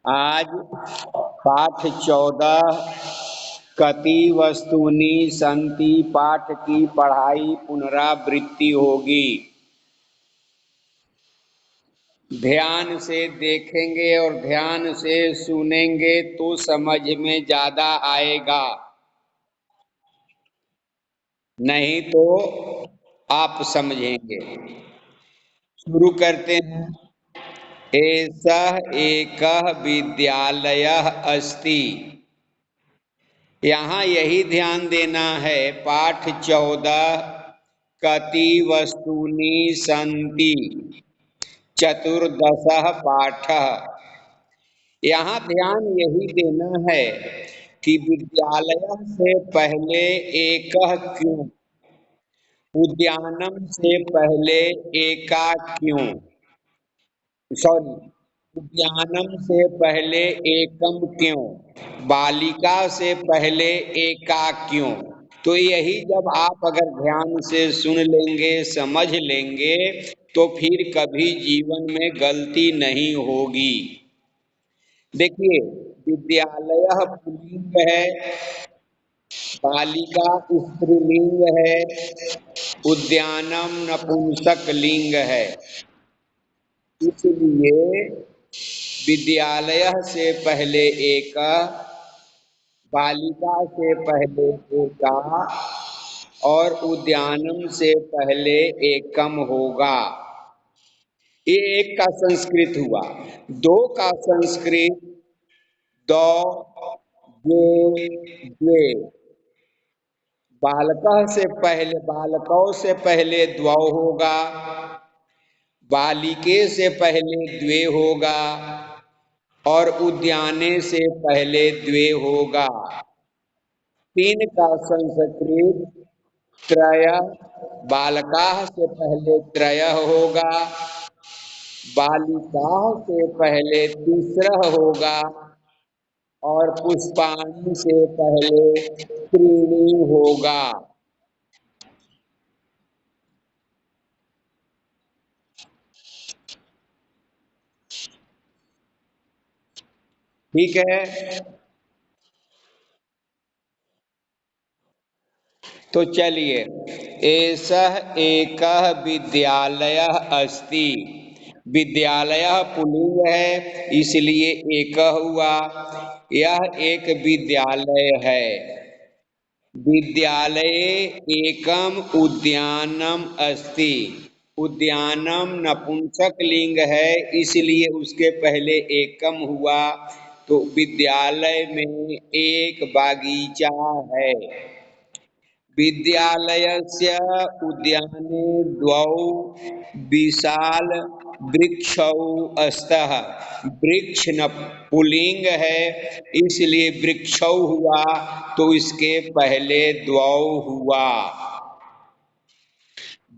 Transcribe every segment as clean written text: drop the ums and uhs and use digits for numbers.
आज पाठ 14 कति वस्तुनि सन्ति पाठ की पढ़ाई पुनरावृत्ति होगी। ध्यान से देखेंगे और ध्यान से सुनेंगे तो समझ में ज्यादा आएगा, नहीं तो आप समझेंगे। शुरू करते हैं। एषः एकः विद्यालयः अस्ति। यहाँ यही ध्यान देना है। पाठ 14 कति वस्तुनि सन्ति, चतुर्दशः पाठः। यहाँ ध्यान यही देना है कि विद्यालय से पहले एकः क्यों, उद्यानम से पहले एका क्यों, सॉरी, उद्यानम से पहले एकम क्यों, बालिका से पहले एका क्यों। तो यही जब आप अगर ध्यान से सुन लेंगे, समझ लेंगे, तो फिर कभी जीवन में गलती नहीं होगी। देखिए, विद्यालय पुल्लिंग है, बालिका स्त्रीलिंग है, उद्यानम नपुंसक लिंग है। इसलिए विद्यालय से पहले एक, बालिका से पहले एका और उद्यानम से पहले एकम होगा। ये एक का संस्कृत हुआ। दो का संस्कृत दो, द्वे, द्वे। बालकः से पहले, बालकों से पहले द्वौ होगा, बालिके से पहले द्वे होगा और उद्याने से पहले द्वे होगा। तीन का संस्कृत त्रय, बालकाः से पहले त्रय होगा, बालिका से पहले तीसरा होगा और पुष्पाणि से पहले त्रीणी होगा। ठीक है, तो चलिए। एषः एकः विद्यालयः अस्ति। विद्यालयः पुल्लिंग है, इसलिए एक हुआ। यह एक विद्यालय है। विद्यालये एकम उद्यानम अस्ति। उद्यानम नपुंसक लिंग है, इसलिए उसके पहले एकम हुआ। तो विद्यालय में एक बागीचा है। विद्यालयस्य उद्याने द्वौ विशाल वृक्षौ स्तः। वृक्ष न पुल्लिंग है, इसलिए वृक्षौ हुआ, तो इसके पहले द्वौ हुआ।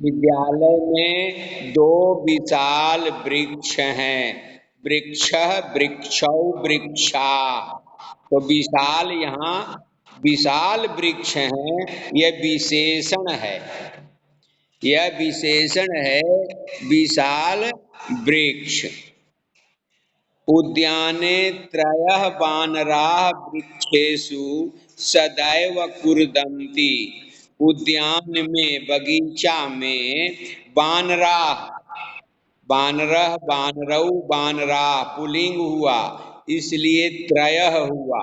विद्यालय में दो विशाल वृक्ष हैं। वृक्ष, वृक्षौ, वृक्षा। तो विशाल, यहाँ विशाल वृक्ष हैं, यह विशेषण है। यह विशेषण है, विशाल वृक्ष। उद्याने त्रयः वानराः वृक्षेषु सदैव कुर्दन्ति। उद्यान में, बगीचा में वानराः, वानरः, वानरौ, वानराः पुल्लिंग हुआ, इसलिए त्रयः हुआ।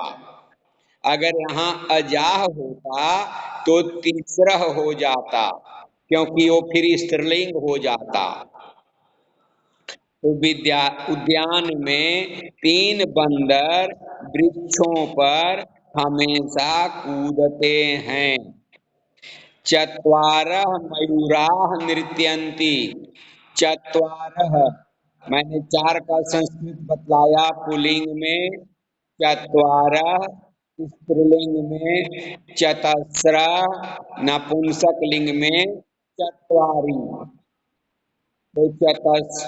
अगर यहाँ अजाह होता तो तीसरा हो जाता, क्योंकि वो फिर स्त्रीलिंग हो जाता। तो उद्यान में तीन बंदर वृक्षों पर हमेशा कूदते हैं। चत्वारः मयूराः नृत्यन्ति। चत्वारः, मैंने चार का संस्कृत बतलाया पुल्लिंग में, चत्वारः स्त्रीलिंग में, चतस्र नपुंसक लिंग में चत्वारी। तो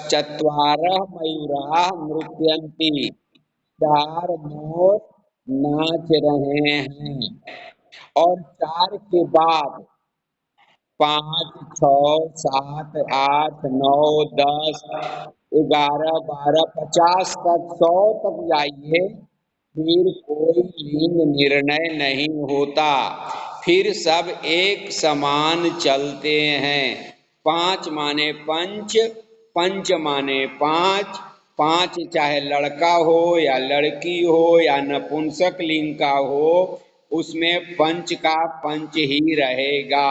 चत्वारः मयूराः नृत्यन्ति। चार मोर नाच रहे हैं। और चार के बाद 5, 6, 7, 8, 9, 10 11 12 50 तक 100 तक जाइए, फिर कोई लिंग निर्णय नहीं होता, फिर सब एक समान चलते हैं। पांच माने पंच, पंच माने पांच, पांच चाहे लड़का हो या लड़की हो या नपुंसक लिंग का हो, उसमें पंच का पंच ही रहेगा,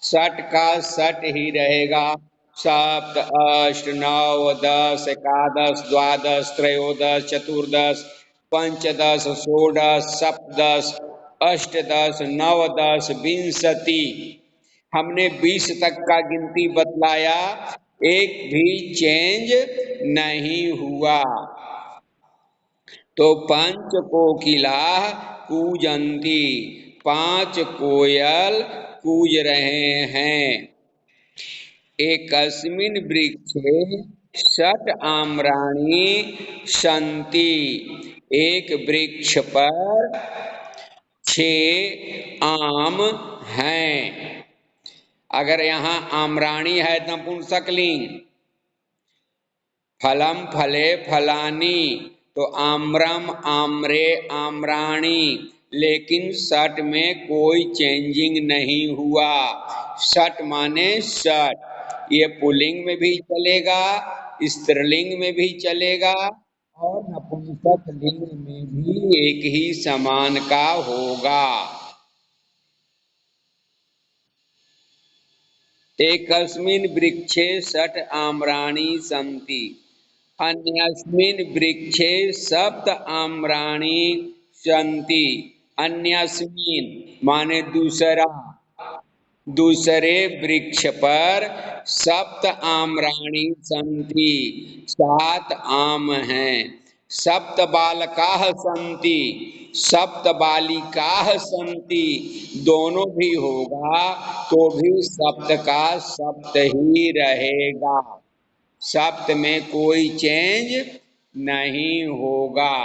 षट का षट ही रहेगा। सप्त अष्ट नव दस एकादश द्वादश त्रयोदश चतुर्दश पंचदश षोडश सप्तदश अष्टदश नवदश विंशति, हमने 20 तक का गिनती बतलाया, एक भी चेंज नहीं हुआ। तो पंच कोकिला कूजंती, पांच कोयल कूज रहे हैं। एकस्मिन् वृक्षे षट आम्राणि सन्ति, एक वृक्ष पर 6 आम हैं। अगर यहाँ आम्राणी है नपुंसकलिंग, फलम फले फलानी, तो आम्रम आम्रे आम्राणी, लेकिन षट में कोई चेंजिंग नहीं हुआ। षट माने षट, ये पुल्लिंग में भी चलेगा, स्त्रीलिंग में भी चलेगा, और नपुंसक लिंग में भी एक ही समान का होगा। एकस्मिन् वृक्षे षट आम्राणि सन्ति, अन्यस्मिन् वृक्षे सप्त आम्राणि सन्ति। अन्यस्मिन् माने दूसरा, दूसरे वृक्ष पर सप्त आम्राणि सन्ति, 7 आम हैं। सप्त बालकाः सन्ति, सप्त बालिकाः सन्ति, दोनों भी होगा तो भी सप्त का सप्त ही रहेगा, सप्त में कोई चेंज नहीं होगा।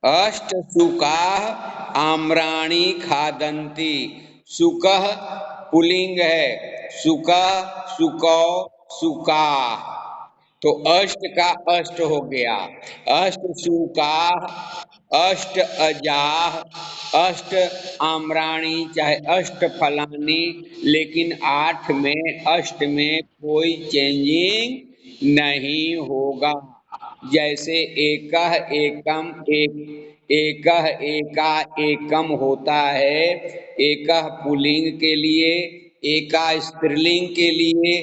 अष्ट सुकाः आम्राणि खादन्ति, सुकः पुलिंग है, सुकः सुकौ सुकाः, तो अष्ट का अष्ट हो गया। अष्ट सुकाः, अष्ट अजाः, अष्ट आम्राणि चाहे अष्ट फलानी, लेकिन 8 में अष्ट में कोई चेंजिंग नहीं होगा। जैसे एकह एकम एक, एकह एका एकम होता है, एकह पुल्लिंग के लिए, एका स्त्रीलिंग के लिए,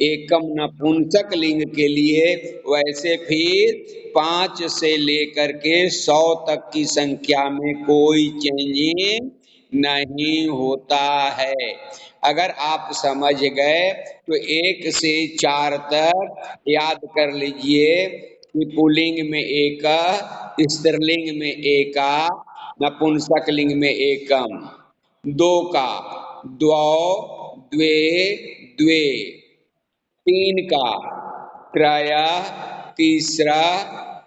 एकम नपुंसक लिंग के लिए, वैसे फिर 5 से लेकर के 100 तक की संख्या में कोई चेंजिंग नहीं होता है। अगर आप समझ गए तो 1 से 4 तक याद कर लीजिए कि पुल्लिंग में एका, स्त्रीलिंग में एका, नपुंसक लिंग में एकम, 2 का द्वौ द्वे द्वे, 3 का त्रयः तीसरा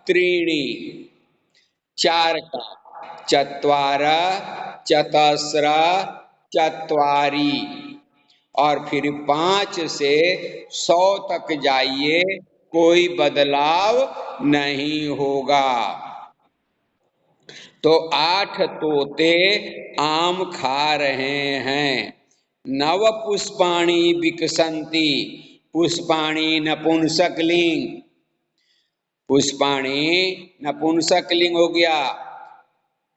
त्रीणि, 4 का चत्वारः चतस्रः चत्वारि, और फिर 5 से 100 तक जाइए, कोई बदलाव नहीं होगा। तो 8 तोते आम खा रहे हैं। नव पुष्पाणि विकसंति, पुष्पाणि नपुंसक लिंग, पुष्पाणि नपुंसक लिंग हो गया।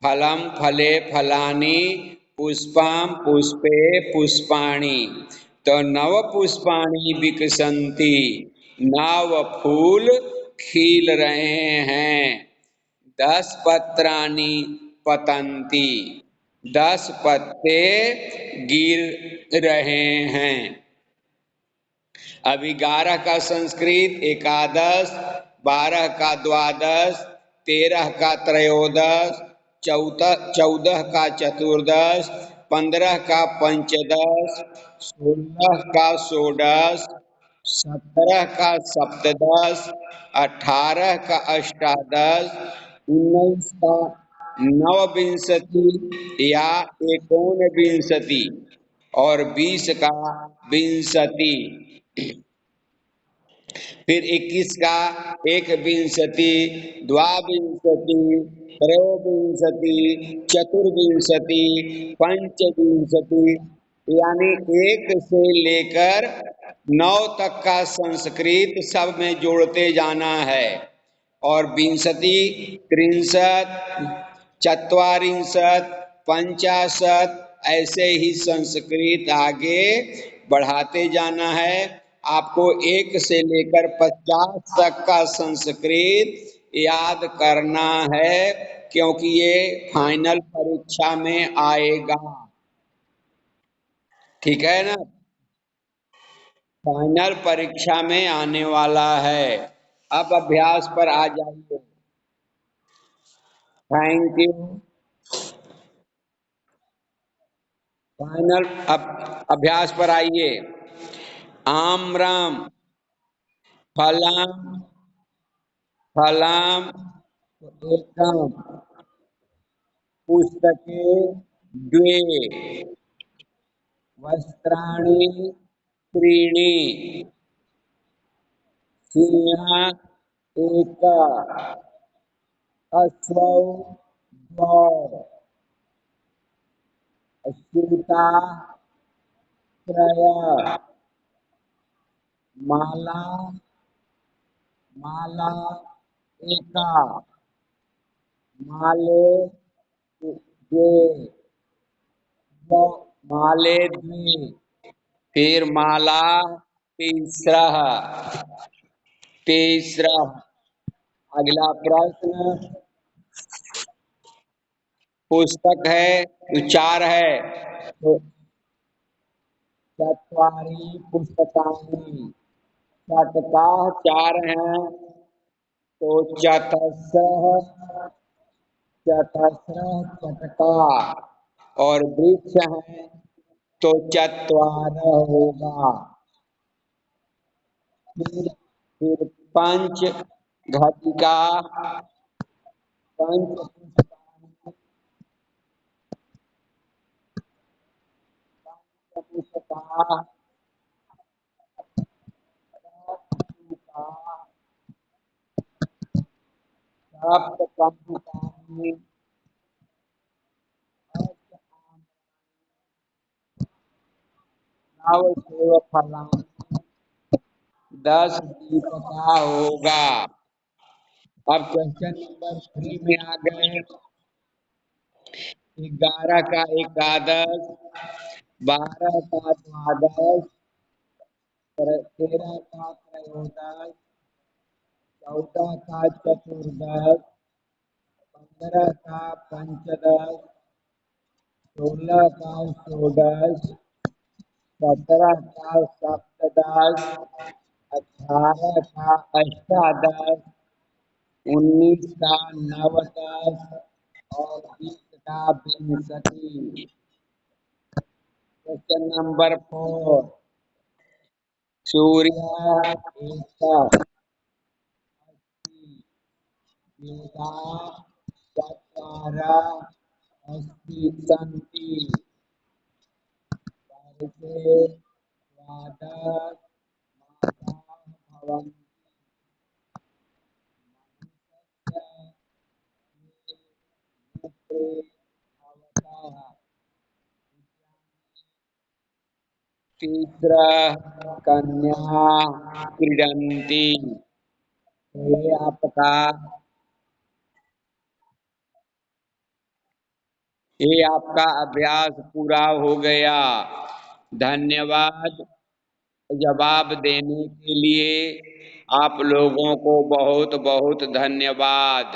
फलम फले फलानि, पुष्पम पुष्पे पुष्पाणि, तो नव पुष्पाणि विकसंति, नव फूल खिल रहे हैं। 10 पत्राणि पतंती, 10 पत्ते गिर रहे हैं। अब 11 का संस्कृत एकादश, 12 का द्वादश, 13 का त्रयोदश, 14 का चतुर्दश, 15 का पंचदश, 16 का षोडश, 17 का सप्तदश, 18 का अष्टादश, 19 का नवविंशति या एकोनविंशति, और 20 का विंशति, फिर 21 का एक विंशति, द्वाविंशति, त्रयोविंशति, चतुर्विंशति, पंचविंशति, यानी 1 से लेकर 9 तक का संस्कृत सब में जोड़ते जाना है। और विंशति, त्रिंशत, चत्वारिंशत, पंचाशत, ऐसे ही संस्कृत आगे बढ़ाते जाना है। आपको 1 से लेकर 50 तक का संस्कृत याद करना है, क्योंकि ये फाइनल परीक्षा में आएगा। ठीक है ना? फाइनल परीक्षा में आने वाला है। अब अभ्यास पर आ जाइए। Thank you. फाइनल अब अभ्यास पर आइए। आम्रम फलम फलम एकम पुस्तके द्वे वस्त्राणि त्रीणि सिंह एक अश्वौ द्वौ अच्युता त्रय माला माला एका माले द्वे माले द्वे, फिर माला तीसरा तीसरा। अगला प्रश्न, पुस्तक है तो 4 है, तो चत्वारि पुस्तकानि, चटका 4 हैं, तो चतस्रः चतस्रः चटका। और वृक्ष है तो चत्वारः होगा। फिर पंच घटिका, पंच पुस्तका, सप्त कंपुकानि, नव सेवफलानि, 10 दीपका होगा। अब क्वेश्चन नंबर 3 में आ गए। 11 का एकादश, 12 का द्वादश, 13 का त्रयोदश, 14 का चतुर्दश, 15 का पंचदश, 16 का षोडश, 17 का सप्तदश, 18 का अष्टादश, 19 का नवदश और 20 का विंशति। क्वेश्चन नंबर 4, सूर्य एक वेदा चत्वारः अस्ति सन्ति, वर्षे द्वादश मासाः भवन्ति, नेत्रे भवतः, तीसरा कन्या क्रीडन्ति। ये आपका अभ्यास पूरा हो गया। धन्यवाद। जवाब देने के लिए आप लोगों को बहुत बहुत धन्यवाद।